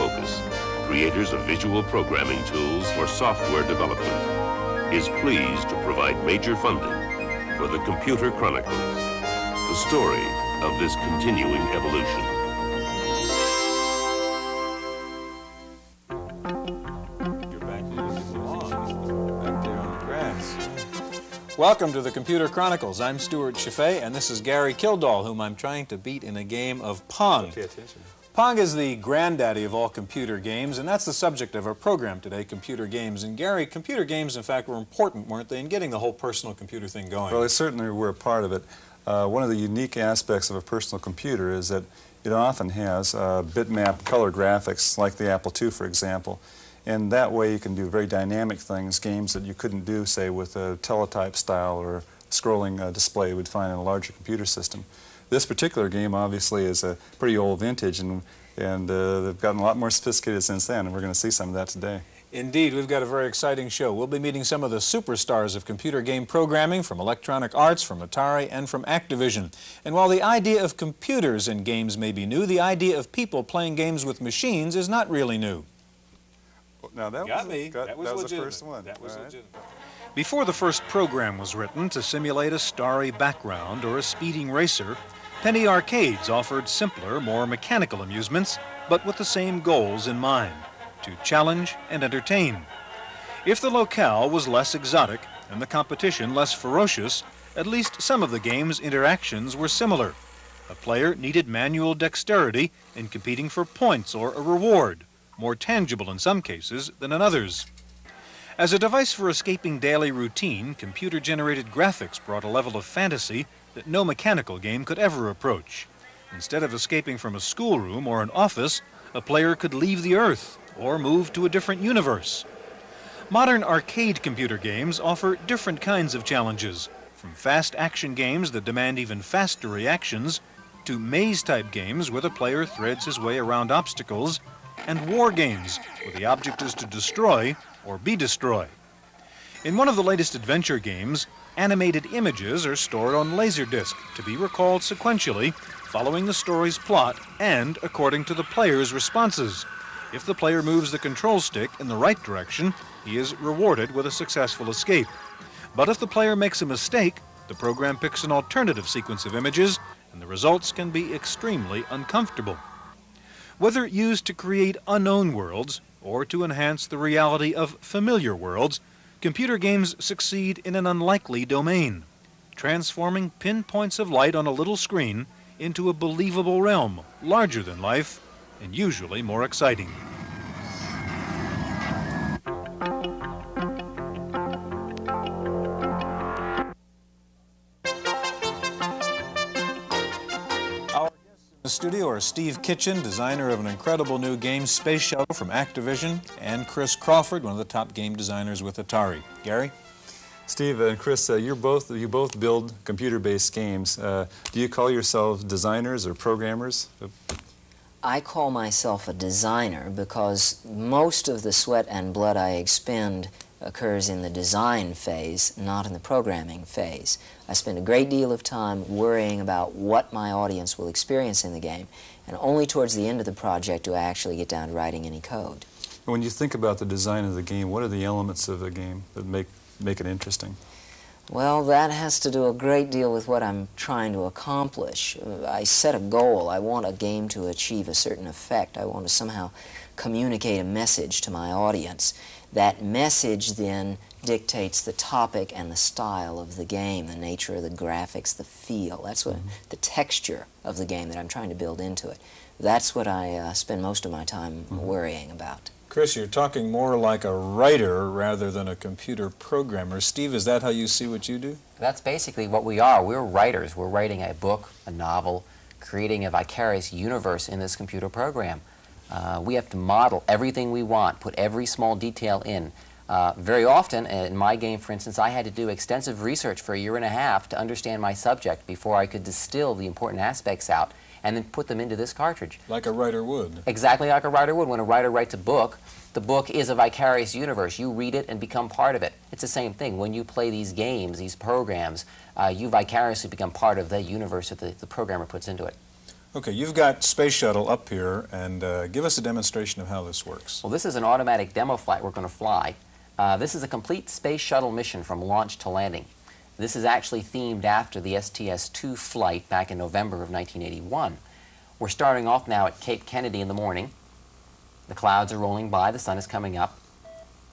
Focus, creators of visual programming tools for software development, is pleased to provide major funding for the Computer Chronicles, the story of this continuing evolution. You're back where you belong, back there on the grass. Welcome to the Computer Chronicles. I'm Stuart Chaffee, and this is Gary Kildall, whom I'm trying to beat in a game of Pong. Pay attention. Pong is the granddaddy of all computer games, and that's the subject of our program today, computer games. And Gary, computer games, in fact, were important, weren't they, in getting the whole personal computer thing going? Well, they certainly were a part of it. One of the unique aspects of a personal computer is that it often has bitmap color graphics, like the Apple II, for example. And that way you can do very dynamic things, games that you couldn't do, say, with a teletype style or scrolling display you would find in a larger computer system. This particular game, obviously, is a pretty old vintage, and they've gotten a lot more sophisticated since then, and we're going to see some of that today. Indeed, we've got a very exciting show. We'll be meeting some of the superstars of computer game programming from Electronic Arts, from Atari, and from Activision. And while the idea of computers in games may be new, the idea of people playing games with machines is not really new. Now that was the first one. That was legitimate. Before the first program was written to simulate a starry background or a speeding racer, penny arcades offered simpler, more mechanical amusements, but with the same goals in mind: to challenge and entertain. If the locale was less exotic and the competition less ferocious, at least some of the game's interactions were similar. A player needed manual dexterity in competing for points or a reward, more tangible in some cases than in others. As a device for escaping daily routine, computer-generated graphics brought a level of fantasy that no mechanical game could ever approach. Instead of escaping from a schoolroom or an office, a player could leave the Earth or move to a different universe. Modern arcade computer games offer different kinds of challenges, from fast action games that demand even faster reactions to maze-type games where the player threads his way around obstacles, and war games where the object is to destroy or be destroyed. In one of the latest adventure games, animated images are stored on Laserdisc to be recalled sequentially, following the story's plot and according to the player's responses. If the player moves the control stick in the right direction, he is rewarded with a successful escape. But if the player makes a mistake, the program picks an alternative sequence of images, and the results can be extremely uncomfortable. Whether used to create unknown worlds or to enhance the reality of familiar worlds, computer games succeed in an unlikely domain, transforming pinpoints of light on a little screen into a believable realm, larger than life, and usually more exciting. In the studio are Steve Kitchen, designer of an incredible new game, Space Shuttle, from Activision, and Chris Crawford, one of the top game designers with Atari. Gary? Steve and Chris, you both build computer-based games. Do you call yourselves designers or programmers? I call myself a designer because most of the sweat and blood I expend occurs in the design phase, not in the programming phase. I spend a great deal of time worrying about what my audience will experience in the game, and only towards the end of the project do I actually get down to writing any code. When you think about the design of the game, what are the elements of the game that make it interesting? Well, that has to do a great deal with what I'm trying to accomplish. I set a goal. I want a game to achieve a certain effect. I want to somehow communicate a message to my audience. That message then dictates the topic and the style of the game, the nature of the graphics, the feel. That's what the texture of the game that I'm trying to build into it. That's what I spend most of my time worrying about. Chris, you're talking more like a writer rather than a computer programmer. Steve, is that how you see what you do? That's basically what we are. We're writers. We're writing a book, a novel, creating a vicarious universe in this computer program. We have to model everything we want, put every small detail in. Very often, in my game, for instance, I had to do extensive research for a year and a half to understand my subject before I could distill the important aspects out and then put them into this cartridge. Like a writer would. Exactly like a writer would. When a writer writes a book, the book is a vicarious universe. You read it and become part of it. It's the same thing. When you play these games, these programs, you vicariously become part of the universe that the programmer puts into it. Okay, you've got Space Shuttle up here, and give us a demonstration of how this works. Well, this is an automatic demo flight we're going to fly. This is a complete Space Shuttle mission from launch to landing. This is actually themed after the STS-2 flight back in November of 1981. We're starting off now at Cape Kennedy in the morning. The clouds are rolling by, the sun is coming up,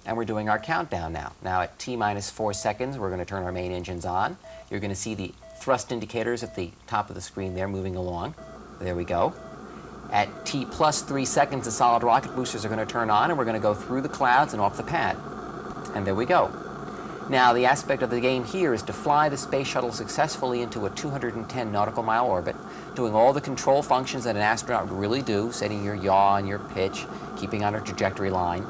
and we're doing our countdown now. Now at T-minus 4 seconds, we're going to turn our main engines on. You're going to see the thrust indicators at the top of the screen there moving along. There we go. At T plus 3 seconds, the solid rocket boosters are going to turn on, and we're going to go through the clouds and off the pad. And there we go. Now, the aspect of the game here is to fly the Space Shuttle successfully into a 210 nautical mile orbit, doing all the control functions that an astronaut would really do, setting your yaw and your pitch, keeping on a trajectory line.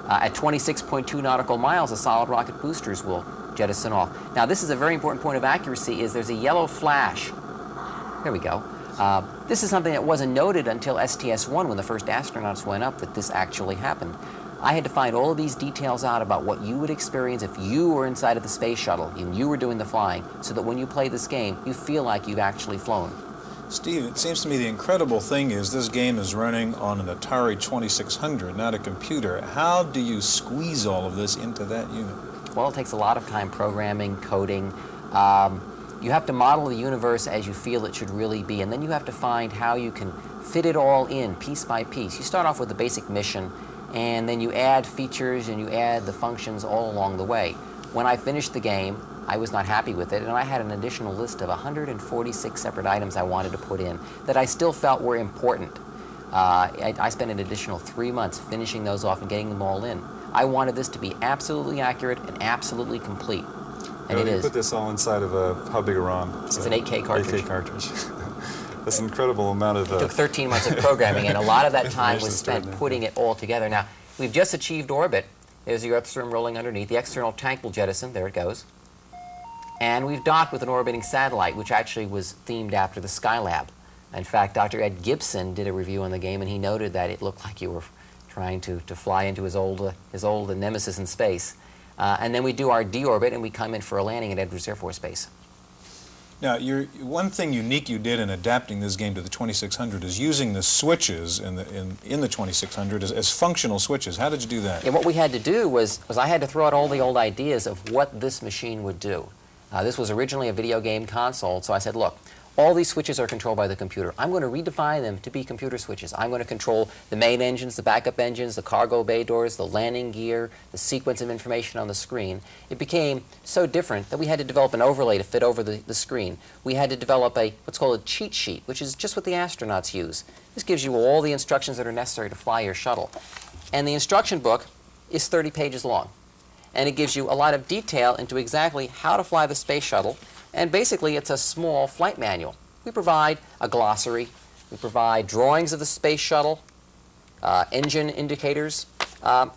At 26.2 nautical miles, the solid rocket boosters will jettison off. Now, this is a very important point of accuracy, is there's a yellow flash. There we go. This is something that wasn't noted until STS-1 when the first astronauts went up, that this actually happened. I had to find all of these details out about what you would experience if you were inside of the Space Shuttle and you were doing the flying, so that when you play this game, you feel like you've actually flown. Steve, it seems to me the incredible thing is this game is running on an Atari 2600, not a computer. How do you squeeze all of this into that unit? Well, it takes a lot of time programming, coding. You have to model the universe as you feel it should really be, and then you have to find how you can fit it all in piece by piece. You start off with the basic mission, and then you add features and you add the functions all along the way. When I finished the game, I was not happy with it, and I had an additional list of 146 separate items I wanted to put in that I still felt were important. I spent an additional 3 months finishing those off and getting them all in. I wanted this to be absolutely accurate and absolutely complete. And it you is. put this all inside of a, how big a ROM? It's an 8K cartridge. 8K cartridge. That's an incredible amount of... It took 13 months of programming, and a lot of that time was spent putting it all together. Now, we've just achieved orbit. There's your Earth room rolling underneath. The external tank will jettison. There it goes. And we've docked with an orbiting satellite, which actually was themed after the Skylab. In fact, Dr. Ed Gibson did a review on the game, and he noted that it looked like you were trying to fly into his old nemesis in space. And then we do our deorbit, and we come in for a landing at Edwards Air Force Base. Now, one thing unique you did in adapting this game to the 2600 is using the switches in the 2600 as functional switches. How did you do that? Yeah, what we had to do was I had to throw out all the old ideas of what this machine would do. This was originally a video game console, so I said, look, all these switches are controlled by the computer. I'm going to redefine them to be computer switches. I'm going to control the main engines, the backup engines, the cargo bay doors, the landing gear, the sequence of information on the screen. It became so different that we had to develop an overlay to fit over the screen. We had to develop what's called a cheat sheet, which is just what the astronauts use. This gives you all the instructions that are necessary to fly your shuttle. And the instruction book is 30 pages long. And it gives you a lot of detail into exactly how to fly the space shuttle. And basically, it's a small flight manual. We provide a glossary. We provide drawings of the space shuttle, engine indicators.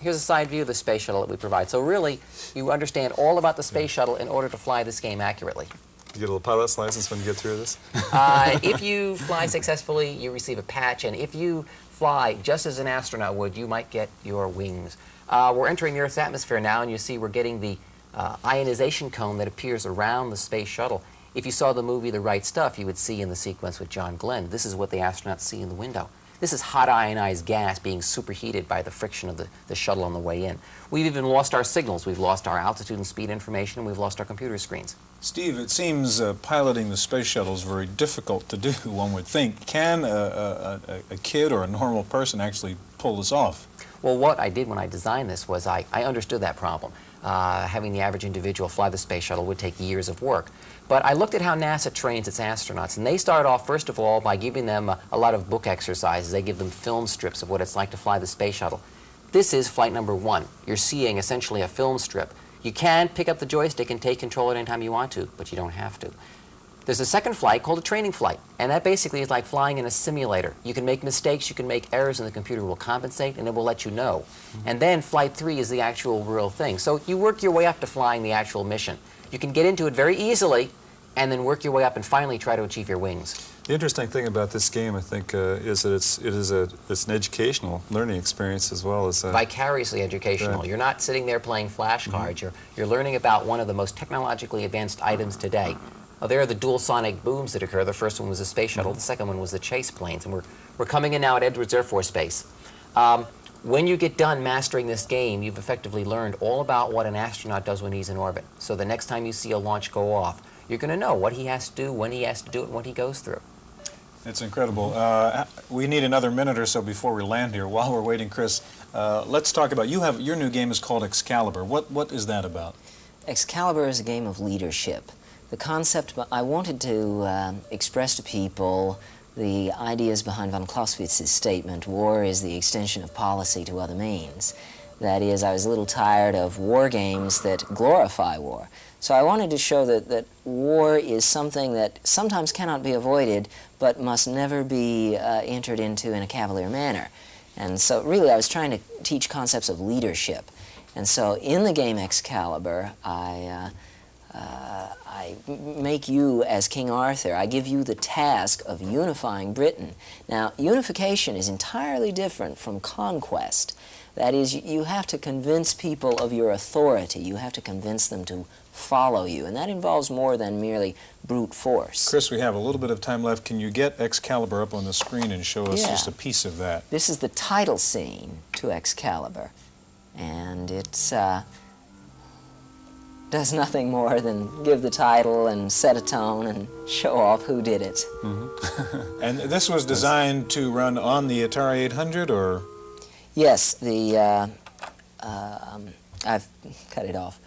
Here's a side view of the space shuttle that we provide. So really, you understand all about the space shuttle in order to fly this game accurately. You get a little pilot's license when you get through this? If you fly successfully, you receive a patch. And if you fly just as an astronaut would, you might get your wings. We're entering the Earth's atmosphere now, and you see we're getting the ionization cone that appears around the space shuttle. If you saw the movie The Right Stuff, you would see in the sequence with John Glenn, this is what the astronauts see in the window. This is hot ionized gas being superheated by the friction of the shuttle on the way in. We've even lost our signals. We've lost our altitude and speed information, and we've lost our computer screens. Steve, it seems piloting the space shuttle is very difficult to do, one would think. Can a kid or a normal person actually pull this off? Well, what I did when I designed this was I understood that problem. Having the average individual fly the space shuttle would take years of work. But I looked at how NASA trains its astronauts, and they start off, first of all, by giving them a lot of book exercises. They give them film strips of what it's like to fly the space shuttle. This is flight number 1. You're seeing essentially a film strip. You can pick up the joystick and take control at any time you want to, but you don't have to. There's a second flight called a training flight, and that basically is like flying in a simulator. You can make mistakes, you can make errors, and the computer will compensate, and it will let you know. And then flight 3 is the actual real thing. So you work your way up to flying the actual mission. You can get into it very easily, and then work your way up and finally try to achieve your wings. The interesting thing about this game, I think, is that it's an educational learning experience as well as... vicariously educational. Right. You're not sitting there playing flashcards. You're learning about one of the most technologically advanced items today. There are the dual sonic booms that occur. The first one was the space shuttle. The second one was the chase planes. And we're coming in now at Edwards Air Force Base. When you get done mastering this game, you've effectively learned all about what an astronaut does when he's in orbit. So the next time you see a launch go off, you're going to know what he has to do, when he has to do it, and what he goes through. It's incredible. We need another minute or so before we land here. While we're waiting, Chris, let's talk about, your new game is called Excalibur. What is that about? Excalibur is a game of leadership. The concept, I wanted to express to people the ideas behind von Clausewitz's statement, war is the extension of policy to other means. That is, I was a little tired of war games that glorify war. So I wanted to show that war is something that sometimes cannot be avoided, but must never be entered into in a cavalier manner. And so really I was trying to teach concepts of leadership. And so in the game Excalibur, I make you as King Arthur. I give you the task of unifying Britain. Now, unification is entirely different from conquest. That is, you have to convince people of your authority. You have to convince them to follow you, and that involves more than merely brute force. Chris, we have a little bit of time left. Can you get Excalibur up on the screen and show us just a piece of that? This is the title scene to Excalibur, and it's does nothing more than give the title and set a tone and show off who did it. Mm-hmm. And this was designed to run on the Atari 800, or? Yes, I've cut it off.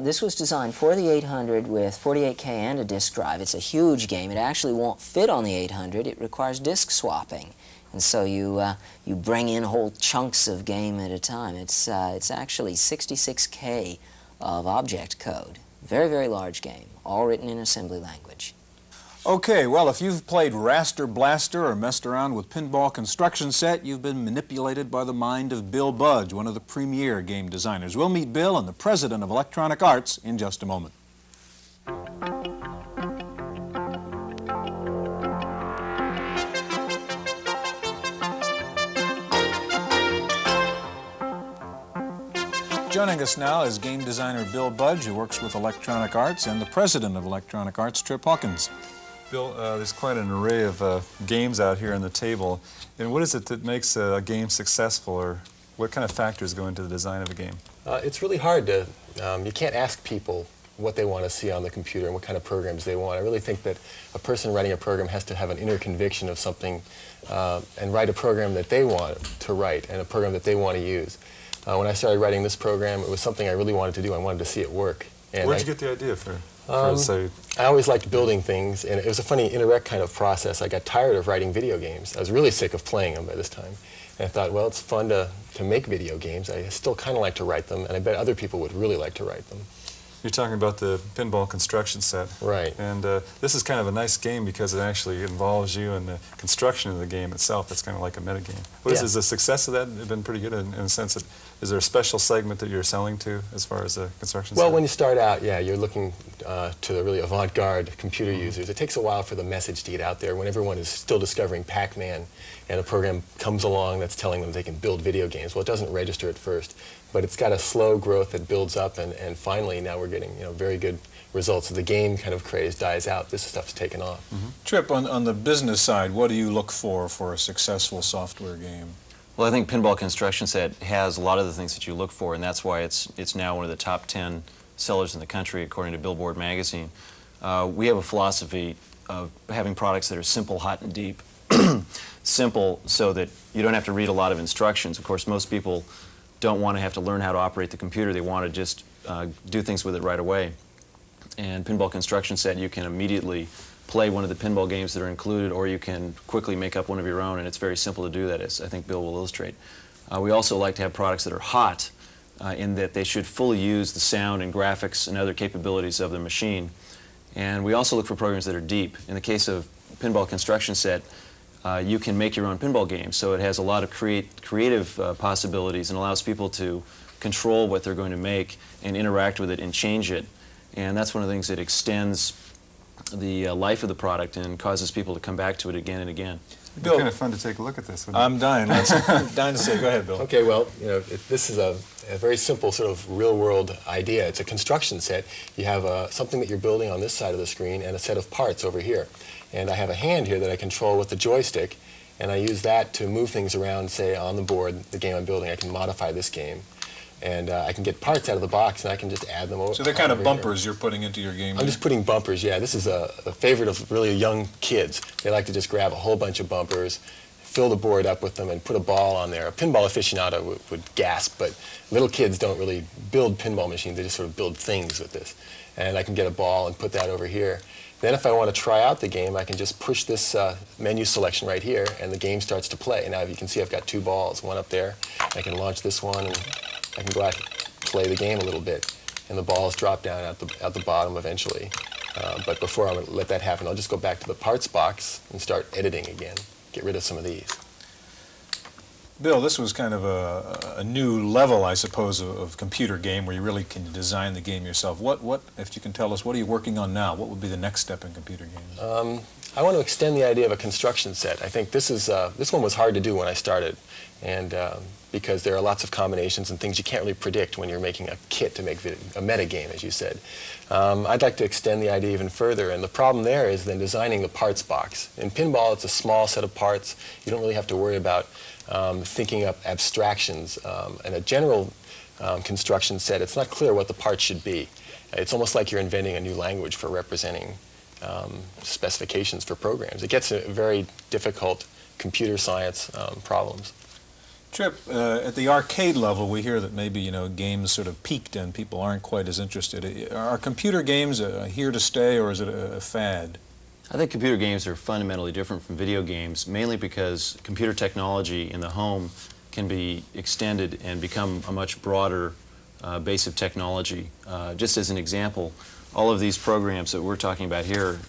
This was designed for the 800 with 48K and a disk drive. It's a huge game. It actually won't fit on the 800. It requires disk swapping. And so you bring in whole chunks of game at a time. It's actually 66K of object code. Very, very large game, all written in assembly language. Okay, well, if you've played Raster Blaster or messed around with Pinball Construction Set, you've been manipulated by the mind of Bill Budge, one of the premier game designers. We'll meet Bill and the president of Electronic Arts in just a moment. Joining us now is game designer Bill Budge, who works with Electronic Arts, and the president of Electronic Arts, Trip Hawkins. Bill, there's quite an array of games out here on the table. And what is it that makes a game successful, or what kind of factors go into the design of a game? It's really hard to, you can't ask people what they want to see on the computer and what kind of programs they want. I really think that a person writing a program has to have an inner conviction of something and write a program that they want to write and a program that they want to use. When I started writing this program, it was something I really wanted to do. I wanted to see it work. And where'd you get the idea for I always liked building things, and it was a funny interact kind of process. I got tired of writing video games. I was really sick of playing them by this time. And I thought, well, it's fun to make video games. I still kind of like to write them, and I bet other people would really like to write them. You're talking about the Pinball Construction Set. Right. And this is kind of a nice game because it actually involves you in the construction of the game itself. It's kind of like a metagame. Is the success of that been pretty good in the sense that, is there a special segment that you're selling to as far as the construction set? Well, when you start out, yeah, you're looking to the really avant-garde computer users. It takes a while for the message to get out there when everyone is still discovering Pac-Man and a program comes along that's telling them they can build video games. Well, it doesn't register at first, but it's got a slow growth that builds up, and finally now we're getting very good results. The game kind of craze dies out. This stuff's taken off. Mm-hmm. Trip, on the business side, what do you look for a successful software game? Well, I think Pinball Construction Set has a lot of the things that you look for, and that's why it's now one of the top 10 sellers in the country, according to Billboard magazine. We have a philosophy of having products that are simple, hot, and deep. Simple so that you don't have to read a lot of instructions. Of course, most people don't want to have to learn how to operate the computer. They want to just do things with it right away. And Pinball Construction Set, you can immediately play one of the pinball games that are included, or you can quickly make up one of your own, and it's very simple to do that, as I think Bill will illustrate. We also like to have products that are hot in that they should fully use the sound and graphics and other capabilities of the machine. And we also look for programs that are deep. In the case of Pinball Construction Set, you can make your own pinball games, so it has a lot of creative possibilities and allows people to control what they're going to make and interact with it and change it. And that's one of the things that extends life of the product and causes people to come back to it again and again. It'd be kind of fun to take a look at this. I'm dying. Dying to say. Go ahead, Bill. Okay, well, you know, this is a very simple sort of real-world idea. It's a construction set. You have something that you're building on this side of the screen and a set of parts over here. And I have a hand here that I control with the joystick, and I use that to move things around, say, on the board, the game I'm building. I can modify this game. And I can get parts out of the box, and I can just add them over. So they're kind of bumpers you're putting into your game. I'm just putting bumpers, yeah. This is a favorite of really young kids. They like to just grab a whole bunch of bumpers, fill the board up with them, and put a ball on there. A pinball aficionado would gasp, but little kids don't really build pinball machines. They just sort of build things with this. And I can get a ball and put that over here. Then if I want to try out the game, I can just push this menu selection right here, and the game starts to play. Now, you can see I've got two balls, one up there. I can launch this one, and I can go out and play the game a little bit, and the balls drop down at the bottom eventually. But before I let that happen, I'll just go back to the parts box and start editing again, get rid of some of these. Bill, this was kind of a new level, I suppose, of computer game where you really can design the game yourself. What, if you can tell us, what are you working on now? What would be the next step in computer games? I want to extend the idea of a construction set. I think this one was hard to do when I started, and because there are lots of combinations and things you can't really predict when you're making a kit to make a meta game, as you said. I'd like to extend the idea even further, and the problem there is then designing the parts box. In pinball, it's a small set of parts. You don't really have to worry about thinking up abstractions. In a general construction set, it's not clear what the parts should be. It's almost like you're inventing a new language for representing specifications for programs. It gets very difficult computer science problems. Trip, at the arcade level, we hear that maybe, games sort of peaked and people aren't quite as interested. Are computer games here to stay, or is it a fad? I think computer games are fundamentally different from video games, mainly because computer technology in the home can be extended and become a much broader base of technology. Just as an example, all of these programs that we're talking about here,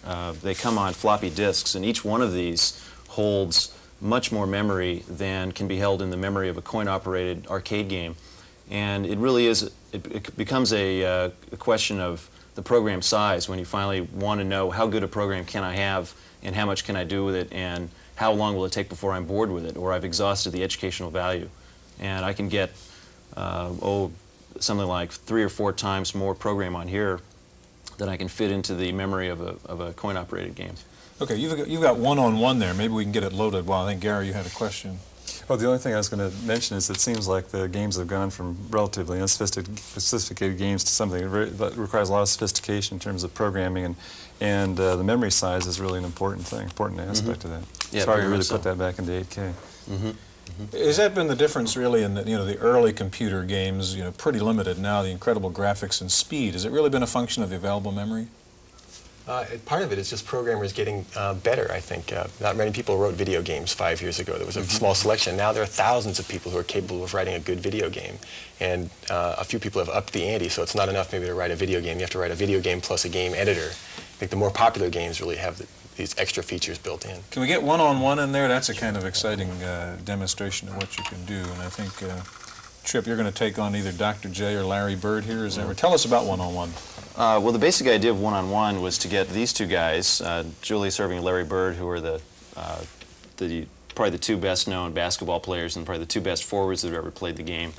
they come on floppy disks, and each one of these holds much more memory than can be held in the memory of a coin-operated arcade game. And it really is, it becomes a question of the program size when you finally want to know how good a program can I have and how much can I do with it and how long will it take before I'm bored with it or I've exhausted the educational value. And I can get, something like 3 or 4 times more program on here than I can fit into the memory of a coin-operated game. Okay, you've got one-on-one there. Maybe we can get it loaded. Well, I think, Gary, you had a question. Well, the only thing I was going to mention is it seems like the games have gone from relatively unsophisticated games to something that requires a lot of sophistication in terms of programming, and the memory size is really an important thing, important aspect of that. Yeah, it's hard to very really much so. put that back into 8K. Has that been the difference really in the early computer games, pretty limited now, the incredible graphics and speed? Has it really been a function of the available memory? Part of it is just programmers getting better, I think. Not many people wrote video games 5 years ago. There was a small selection. Now there are thousands of people who are capable of writing a good video game. And a few people have upped the ante, so it's not enough maybe to write a video game. You have to write a video game plus a game editor. I think the more popular games really have these extra features built in. Can we get one-on-one in there? That's a kind of exciting demonstration of what you can do. And I think, Trip, you're going to take on either Dr. J or Larry Bird here. Tell us about one-on-one. Well, the basic idea of one-on-one was to get these two guys, Julie Serving and Larry Bird, who are probably the two best-known basketball players and probably the two best forwards that have ever played the game,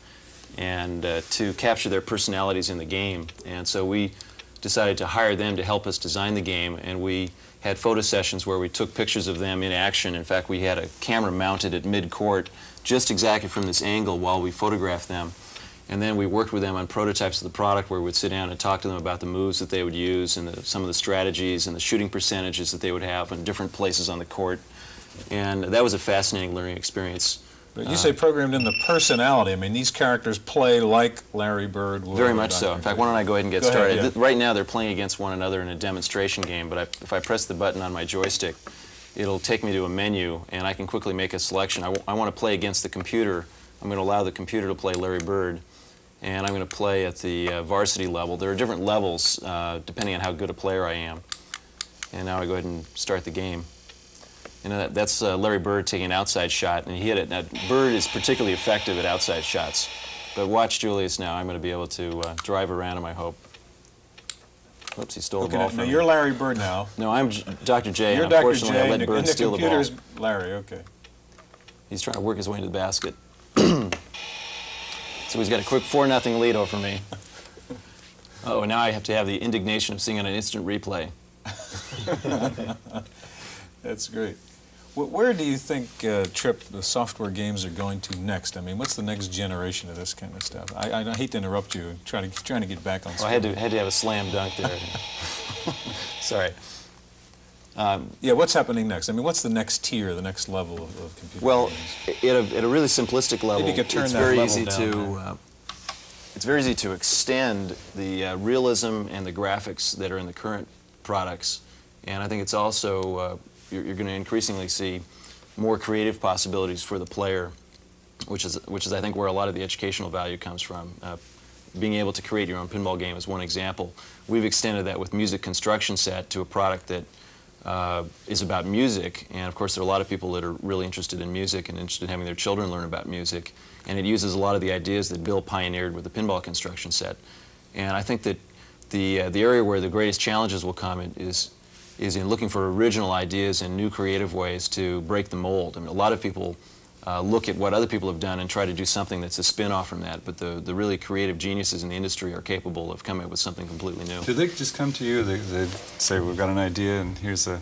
and to capture their personalities in the game. And so we decided to hire them to help us design the game, and we had photo sessions where we took pictures of them in action. In fact, we had a camera mounted at mid-court just exactly from this angle while we photographed them. And then we worked with them on prototypes of the product where we'd sit down and talk to them about the moves that they would use and some of the strategies and the shooting percentages that they would have in different places on the court. And that was a fascinating learning experience. But you say programmed in the personality. I mean, these characters play like Larry Bird would. Very much so. In fact, why don't I go ahead and get started? Yeah. Right now they're playing against one another in a demonstration game, but if I press the button on my joystick, it'll take me to a menu and I can quickly make a selection. I want to play against the computer. I'm going to allow the computer to play Larry Bird. And I'm going to play at the varsity level. There are different levels depending on how good a player I am. And now I go ahead and start the game. And that's Larry Bird taking an outside shot, and he hit it. Now, Bird is particularly effective at outside shots. But watch Julius now. I'm going to be able to drive around him, I hope. Whoops, he stole the Okay, ball now from me. you're Larry Bird now. No, I'm Dr. J. You're and Dr. unfortunately, I J, let and Bird the steal the ball. computer's Larry, okay. He's trying to work his way into the basket. So he's got a quick 4-0 lead over me. Oh, now I have to have the indignation of seeing on an instant replay. That's great. Where do you think, Trip, the software games are going to next? I mean, what's the next generation of this kind of stuff? I hate to interrupt you, trying to get back on Well, schedule. I had to have a slam dunk there. Sorry. Yeah, what's happening next? I mean, what's the next tier, the next level of computer Well, games? at a really simplistic level, Maybe you could turn it's that very level easy down, it's very easy to extend the realism and the graphics that are in the current products, and I think it's also you're going to increasingly see more creative possibilities for the player, which is I think where a lot of the educational value comes from. Being able to create your own pinball game is one example. We've extended that with Music Construction Set to a product that is about music, and of course there are a lot of people that are really interested in music and interested in having their children learn about music, and it uses a lot of the ideas that Bill pioneered with the pinball construction set. And I think that the area where the greatest challenges will come is in looking for original ideas and new creative ways to break the mold. I mean, a lot of people look at what other people have done and try to do something that's a spin-off from that, but the really creative geniuses in the industry are capable of coming up with something completely new. Do they just come to you, they say, we've got an idea and here's a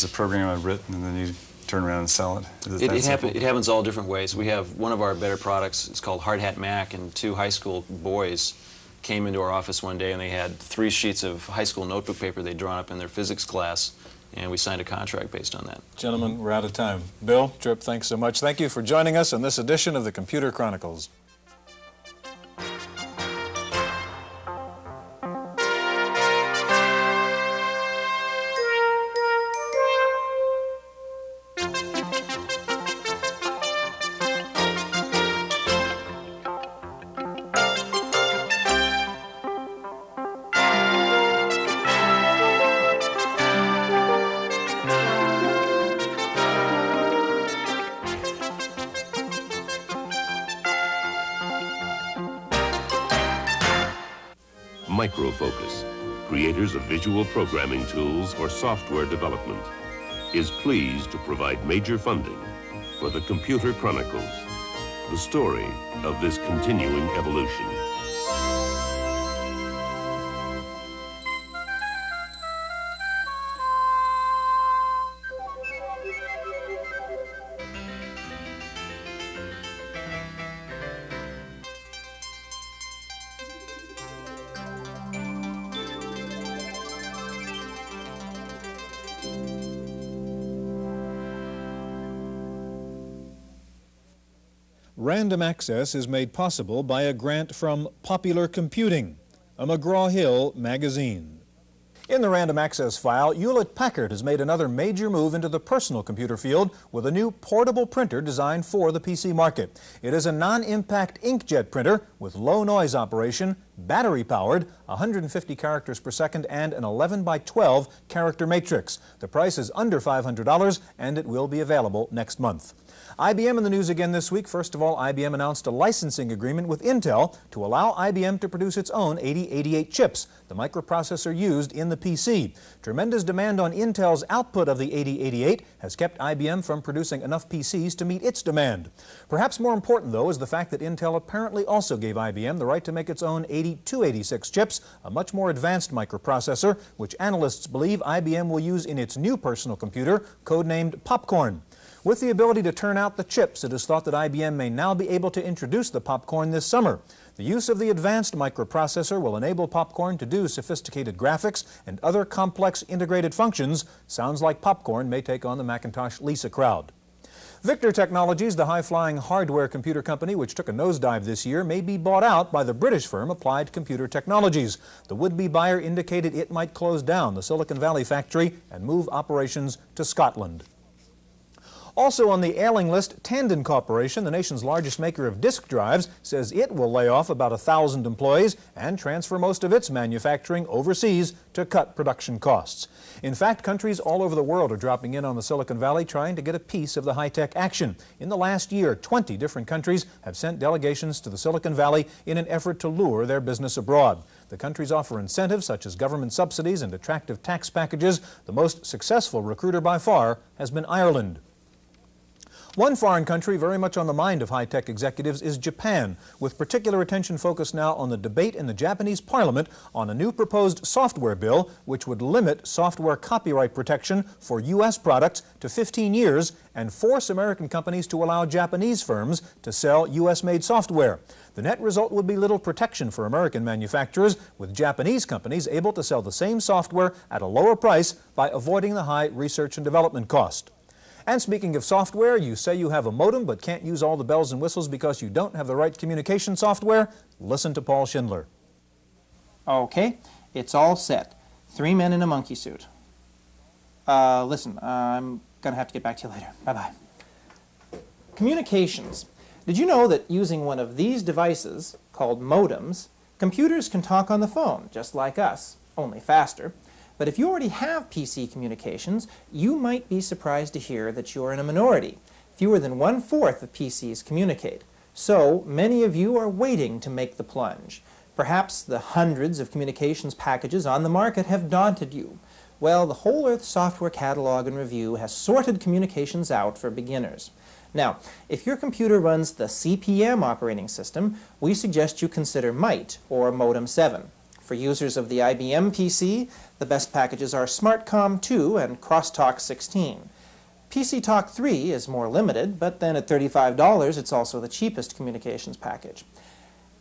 program I've written, and then you turn around and sell it? Is it that simple? It happens all different ways. We have one of our better products, it's called Hard Hat Mac, and 2 high school boys came into our office one day and they had 3 sheets of high school notebook paper they'd drawn up in their physics class, and we signed a contract based on that. Gentlemen, we're out of time. Bill, Trip, thanks so much. Thank you for joining us on this edition of the Computer Chronicles. Microfocus, creators of visual programming tools for software development, is pleased to provide major funding for the Computer Chronicles, the story of this continuing evolution. Random Access is made possible by a grant from Popular Computing, a McGraw-Hill magazine. In the Random Access file, Hewlett-Packard has made another major move into the personal computer field with a new portable printer designed for the PC market. It is a non-impact inkjet printer with low noise operation, battery-powered, 150 characters per second, and an 11 by 12 character matrix. The price is under $500, and it will be available next month. IBM in the news again this week. First of all, IBM announced a licensing agreement with Intel to allow IBM to produce its own 8088 chips, the microprocessor used in the PC. Tremendous demand on Intel's output of the 8088 has kept IBM from producing enough PCs to meet its demand. Perhaps more important, though, is the fact that Intel apparently also gave IBM the right to make its own 8286 chips, a much more advanced microprocessor, which analysts believe IBM will use in its new personal computer, codenamed Popcorn. With the ability to turn out the chips, it is thought that IBM may now be able to introduce the Popcorn this summer. The use of the advanced microprocessor will enable Popcorn to do sophisticated graphics and other complex integrated functions. Sounds like Popcorn may take on the Macintosh Lisa crowd. Victor Technologies, the high-flying hardware computer company which took a nosedive this year, may be bought out by the British firm Applied Computer Technologies. The would-be buyer indicated it might close down the Silicon Valley factory and move operations to Scotland. Also on the ailing list, Tandon Corporation, the nation's largest maker of disk drives, says it will lay off about 1,000 employees and transfer most of its manufacturing overseas to cut production costs. In fact, countries all over the world are dropping in on the Silicon Valley trying to get a piece of the high-tech action. In the last year, 20 different countries have sent delegations to the Silicon Valley in an effort to lure their business abroad. The countries offer incentives such as government subsidies and attractive tax packages. The most successful recruiter by far has been Ireland. One foreign country very much on the mind of high-tech executives is Japan, with particular attention focused now on the debate in the Japanese parliament on a new proposed software bill which would limit software copyright protection for U.S. products to 15 years and force American companies to allow Japanese firms to sell U.S.-made software. The net result would be little protection for American manufacturers, with Japanese companies able to sell the same software at a lower price by avoiding the high research and development cost. And speaking of software, you say you have a modem but can't use all the bells and whistles because you don't have the right communication software? Listen to Paul Schindler. Okay, it's all set. 3 men in a monkey suit. Listen, I'm going to have to get back to you later. Bye-bye. Communications. Did you know that using one of these devices, called modems, computers can talk on the phone, just like us, only faster? But if you already have PC communications, you might be surprised to hear that you're in a minority. Fewer than 1/4 of PCs communicate. So many of you are waiting to make the plunge. Perhaps the hundreds of communications packages on the market have daunted you. Well, the Whole Earth Software Catalog and Review has sorted communications out for beginners. Now, if your computer runs the CP/M operating system, we suggest you consider MITE, or Modem 7. For users of the IBM PC, the best packages are SmartCom 2 and Crosstalk 16. PC Talk 3 is more limited, but then at $35 it's also the cheapest communications package.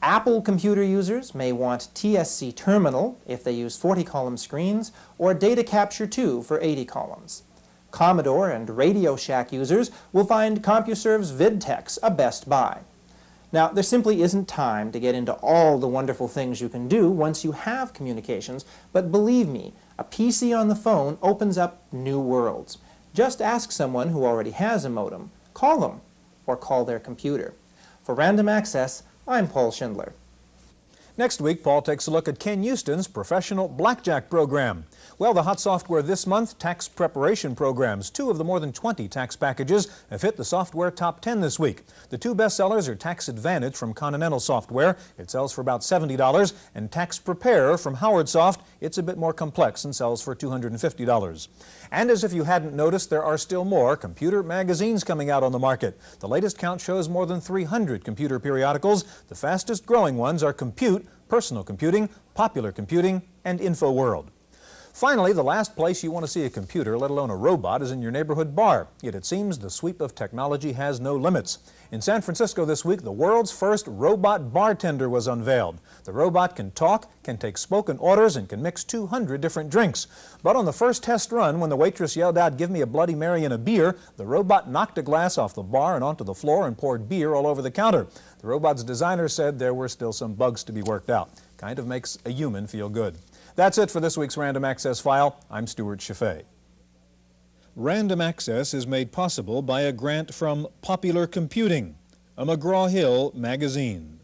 Apple computer users may want TSC Terminal if they use 40-column screens, or Data Capture 2 for 80 columns. Commodore and Radio Shack users will find CompuServe's VidTex a best buy. Now, there simply isn't time to get into all the wonderful things you can do once you have communications, but believe me, a PC on the phone opens up new worlds. Just ask someone who already has a modem. Call them, or call their computer. For Random Access, I'm Paul Schindler. Next week, Paul takes a look at Ken Houston's professional blackjack program. Well, the hot software this month, tax preparation programs. 2 of the more than 20 tax packages have hit the software top 10 this week. The 2 bestsellers are Tax Advantage from Continental Software. It sells for about $70, and Tax Prepare from Howard Soft. It's a bit more complex and sells for $250. And as if you hadn't noticed, there are still more computer magazines coming out on the market. The latest count shows more than 300 computer periodicals. The fastest growing ones are Compute, Personal Computing, Popular Computing, and InfoWorld. Finally, the last place you want to see a computer, let alone a robot, is in your neighborhood bar. Yet it seems the sweep of technology has no limits. In San Francisco this week, the world's first robot bartender was unveiled. The robot can talk, can take spoken orders, and can mix 200 different drinks. But on the first test run, when the waitress yelled out, "Give me a Bloody Mary and a beer," the robot knocked a glass off the bar and onto the floor and poured beer all over the counter. The robot's designer said there were still some bugs to be worked out. Kind of makes a human feel good. That's it for this week's Random Access File. I'm Stuart Chaffee. Random Access is made possible by a grant from Popular Computing, a McGraw-Hill magazine.